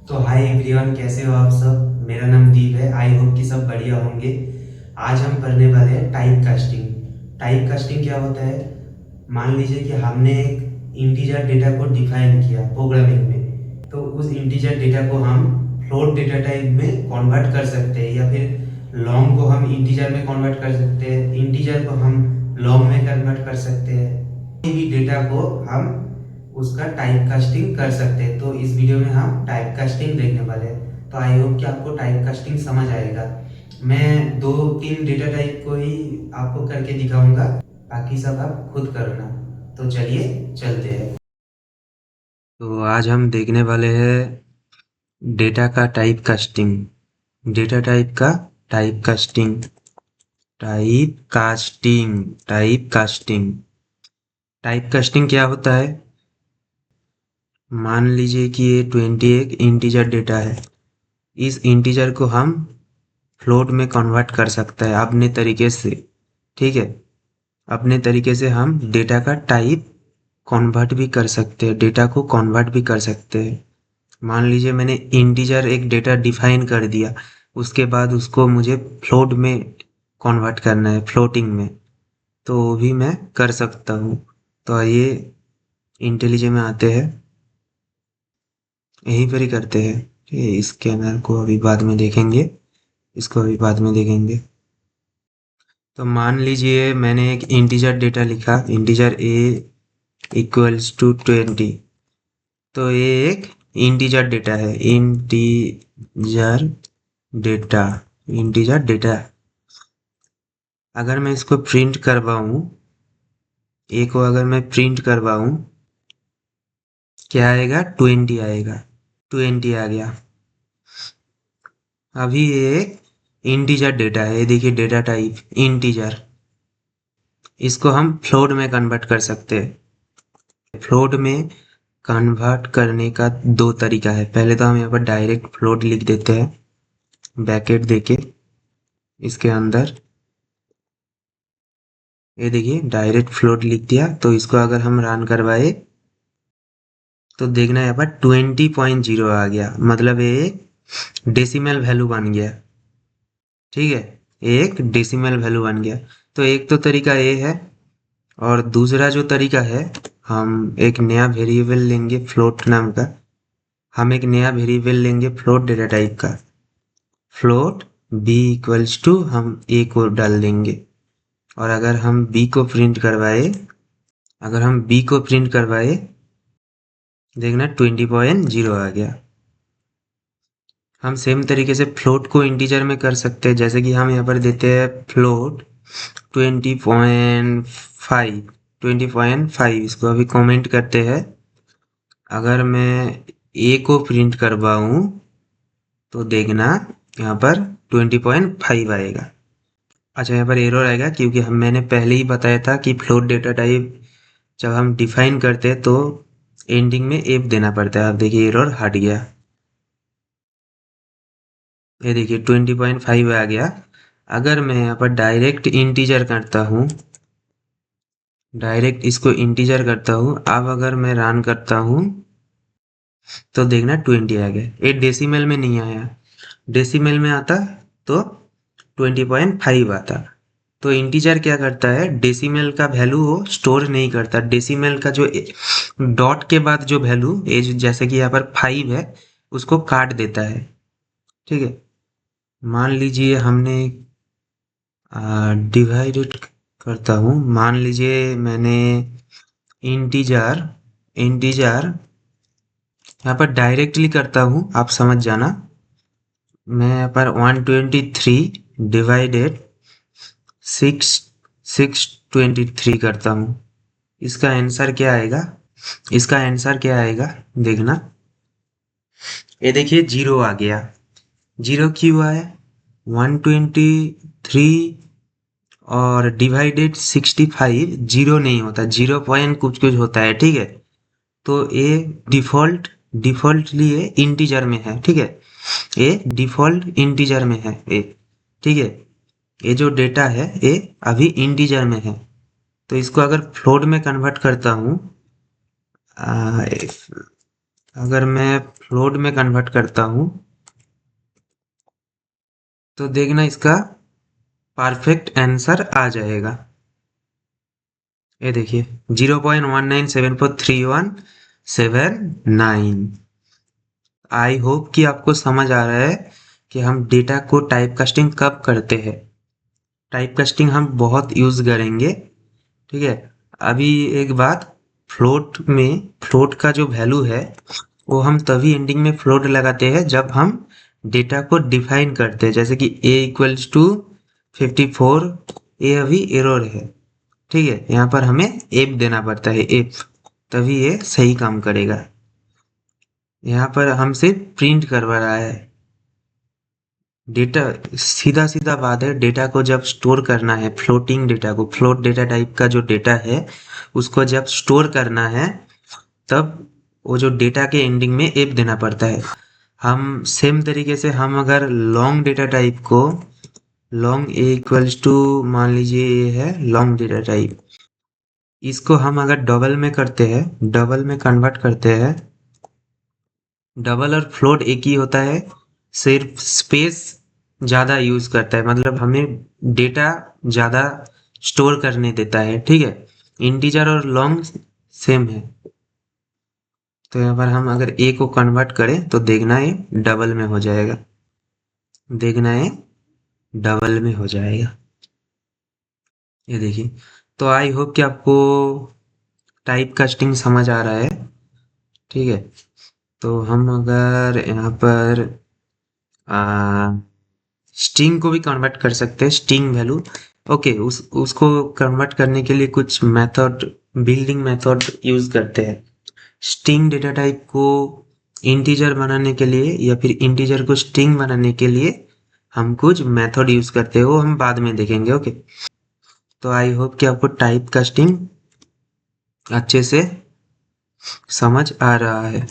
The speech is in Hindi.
तो हाय एवरीवन, कैसे हो आप सब। मेरा नाम दीप है। आई होप कि सब बढ़िया होंगे। आज हम पढ़ने वाले हैं टाइप कास्टिंग। टाइप कास्टिंग क्या होता है। मान लीजिए कि हमने एक इंटीजर डेटा को डिफाइन किया प्रोग्रामिंग में, तो उस इंटीजर डेटा को हम फ्लोट डेटा टाइप में कन्वर्ट कर सकते हैं, या फिर लॉन्ग को हम इंटीजर में कन्वर्ट कर सकते हैं, इंटीजर को हम लॉन्ग में कन्वर्ट कर सकते हैं। कोई भी डेटा को हम उसका टाइप कास्टिंग कर सकते हैं। तो इस वीडियो में हम टाइप कास्टिंग देखने वाले हैं। तो आई होप कि आपको टाइप कास्टिंग समझ आएगा। मैं दो तीन डेटा टाइप को ही आपको करके दिखाऊंगा, बाकी सब आप खुद करना। तो चलिए चलते हैं। तो आज हम देखने वाले हैं डेटा का टाइप कास्टिंग। डेटा टाइप का type casting. Type casting. Type casting. Type casting क्या होता है। मान लीजिए कि ये 20 एक इंटीजर डेटा है। इस इंटीजर को हम फ्लोट में कन्वर्ट कर सकते हैं अपने तरीके से। ठीक है। अपने तरीके से हम डेटा का टाइप कन्वर्ट भी कर सकते हैं, डेटा को कन्वर्ट भी कर सकते हैं। मान लीजिए मैंने इंटीजर एक डेटा डिफाइन कर दिया, उसके बाद उसको मुझे फ्लोट में कन्वर्ट करना है, फ्लोटिंग में, तो वो भी मैं कर सकता हूँ। तो ये इंटेलिजेंट में आते हैं, यहीं पर ही करते हैं। ये स्कैनर को अभी बाद में देखेंगे, इसको अभी बाद में देखेंगे। तो मान लीजिए मैंने एक इंटीजर डेटा लिखा, इंटीजर ए इक्वल्स टू 20। तो ये एक इंटीजर डेटा है, इंटीजर डेटा, इंटीजर डेटा। अगर मैं इसको प्रिंट करवाऊं, ए को अगर मैं प्रिंट करवाऊं, क्या आएगा, 20 आएगा। 20 आ गया। अभी ये एक इंटीजर डेटा है, ये देखिए डेटा टाइप इंटीजर। इसको हम फ्लोट में कन्वर्ट कर सकते हैं। फ्लोट में कन्वर्ट करने का दो तरीका है। पहले तो हम यहाँ पर डायरेक्ट फ्लोट लिख देते हैं, ब्रैकेट देके इसके अंदर। ये देखिए डायरेक्ट फ्लोट लिख दिया। तो इसको अगर हम रन करवाए तो देखना यहाँ पर 20.0 आ गया, मतलब ये डेसिमल वैल्यू बन गया। ठीक है, एक डेसिमल वैल्यू बन गया। तो एक तो तरीका ये है, और दूसरा जो तरीका है, हम एक नया वेरिएबल लेंगे फ्लोट नाम का। हम एक नया वेरिएबल लेंगे फ्लोट डेटा टाइप का। फ्लोट बी इक्वल्स टू हम ए को डाल देंगे। और अगर हम बी को प्रिंट करवाए, अगर हम बी को प्रिंट करवाए, देखना 20.0 आ गया। हम सेम तरीके से फ्लोट को इंटीजर में कर सकते हैं, जैसे कि हम यहाँ पर देते हैं फ्लोट 20.5। 20.5 इसको अभी कमेंट करते हैं। अगर मैं ए को प्रिंट करवाऊं तो देखना यहाँ पर 20.5 आएगा। अच्छा, यहाँ पर एरर आएगा क्योंकि मैंने पहले ही बताया था कि फ्लोट डेटा टाइप जब हम डिफाइन करते हैं तो एंडिंग में एफ देना पड़ता है। अब देखिए एरर हट गया। ये देखिए 20.5 आ गया। अगर मैं यहाँ पर डायरेक्ट इंटीजर करता हूँ, डायरेक्ट इसको इंटीजर करता हूँ, अब अगर मैं रन करता हूँ तो देखना 20 आ गया। ये डेसिमल में नहीं आया, डेसिमल में आता तो 20.5 आता। तो इंटीजर क्या करता है, डेसिमल का वैल्यू वो स्टोर नहीं करता। डेसिमल का जो डॉट के बाद जो वैल्यू, जैसे कि यहाँ पर 5 है, उसको काट देता है। ठीक है। मान लीजिए हमने डिवाइडेड करता हूँ, मान लीजिए मैंने इंटीजर, इंटीजर यहाँ पर डायरेक्टली करता हूँ, आप समझ जाना। मैं यहाँ पर 123 डिवाइडेड 623 करता हूँ। इसका आंसर क्या आएगा, इसका आंसर क्या आएगा, देखना। ये देखिए 0 आ गया। 0 क्यों आया, 123 और डिवाइडेड 65 जीरो नहीं होता, 0 पॉइंट कुछ कुछ होता है। ठीक है। तो ये डिफॉल्टली ये इंटीजर में है। ठीक है, ये डिफॉल्ट इंटीजर में है ये। ठीक है, ये जो डेटा है ये अभी इंटीजर में है। तो इसको अगर फ्लोट में कन्वर्ट करता हूँ, अगर मैं फ्लोट में कन्वर्ट करता हूँ तो देखना इसका परफेक्ट आंसर आ जाएगा। ये देखिए 0.19743179। आई होप कि आपको समझ आ रहा है कि हम डेटा को टाइप कास्टिंग कब करते हैं। टाइप कास्टिंग हम बहुत यूज करेंगे, ठीक है। अभी एक बात, फ्लोट का जो वैल्यू है वो हम तभी एंडिंग में फ्लोट लगाते हैं जब हम डेटा को डिफाइन करते हैं, जैसे कि a इक्वल्स टू 54। ये अभी एरर है, ठीक है। यहाँ पर हमें एफ देना पड़ता है, एफ, तभी ये सही काम करेगा। यहाँ पर हमसे प्रिंट करवा रहा है डेटा। सीधा सीधा बात है, डेटा को जब स्टोर करना है, फ्लोटिंग डेटा को, फ्लोट डेटा टाइप का जो डेटा है उसको जब स्टोर करना है तब वो जो डेटा के एंडिंग में एफ देना पड़ता है। हम सेम तरीके से हम अगर लॉन्ग डेटा टाइप को, लॉन्ग ए इक्वल्स टू, मान लीजिए ये है लॉन्ग डेटा टाइप, इसको हम अगर डबल में करते हैं, डबल में कन्वर्ट करते हैं, डबल और फ्लोट एक ही होता है, सिर्फ स्पेस ज़्यादा यूज़ करता है, मतलब हमें डेटा ज़्यादा स्टोर करने देता है, ठीक है। इंटीजर और लॉन्ग सेम है, तो यहाँ पर हम अगर ए को कन्वर्ट करें तो देखना ये डबल में हो जाएगा, देखना ये डबल में हो जाएगा। ये देखिए। तो आई होप कि आपको टाइप कास्टिंग समझ आ रहा है, ठीक है। तो हम अगर यहाँ पर स्ट्रिंग को भी कन्वर्ट कर सकते हैं, स्ट्रिंग वैल्यू, ओके, उसको कन्वर्ट करने के लिए कुछ मेथड, बिल्डिंग मेथड यूज करते हैं। स्ट्रिंग डेटा टाइप को इंटीजर बनाने के लिए या फिर इंटीजर को स्ट्रिंग बनाने के लिए हम कुछ मेथड यूज करते हैं, वो हम बाद में देखेंगे, ओके। तो आई होप कि आपको टाइप कास्टिंग अच्छे से समझ आ रहा है।